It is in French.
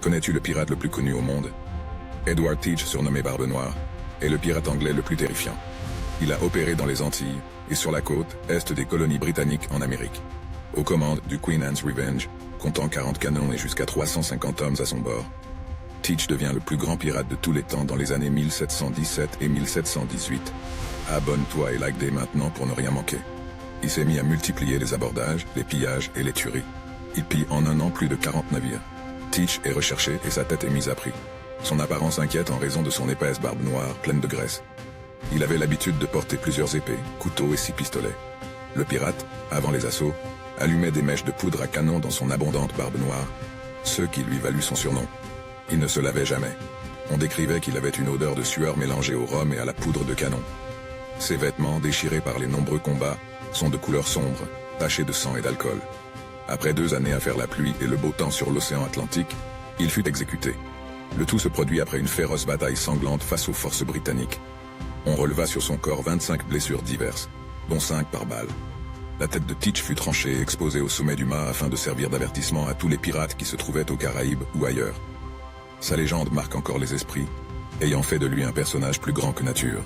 Connais-tu le pirate le plus connu au monde? Edward Teach, surnommé Barbe Noire, est le pirate anglais le plus terrifiant. Il a opéré dans les Antilles et sur la côte est des colonies britanniques en Amérique. Aux commandes du Queen Anne's Revenge, comptant 40 canons et jusqu'à 350 hommes à son bord, Teach devient le plus grand pirate de tous les temps dans les années 1717 et 1718. Abonne-toi et like dès maintenant pour ne rien manquer. Il s'est mis à multiplier les abordages, les pillages et les tueries. Il pille en un an plus de 40 navires. Teach est recherché et sa tête est mise à prix. Son apparence inquiète en raison de son épaisse barbe noire pleine de graisse. Il avait l'habitude de porter plusieurs épées, couteaux et 6 pistolets. Le pirate, avant les assauts, allumait des mèches de poudre à canon dans son abondante barbe noire, ce qui lui valut son surnom. Il ne se lavait jamais. On décrivait qu'il avait une odeur de sueur mélangée au rhum et à la poudre de canon. Ses vêtements, déchirés par les nombreux combats, sont de couleur sombre, tachés de sang et d'alcool. Après 2 années à faire la pluie et le beau temps sur l'océan Atlantique, il fut exécuté. Le tout se produit après une féroce bataille sanglante face aux forces britanniques. On releva sur son corps 25 blessures diverses, dont 5 par balle. La tête de Teach fut tranchée et exposée au sommet du mât afin de servir d'avertissement à tous les pirates qui se trouvaient aux Caraïbes ou ailleurs. Sa légende marque encore les esprits, ayant fait de lui un personnage plus grand que nature.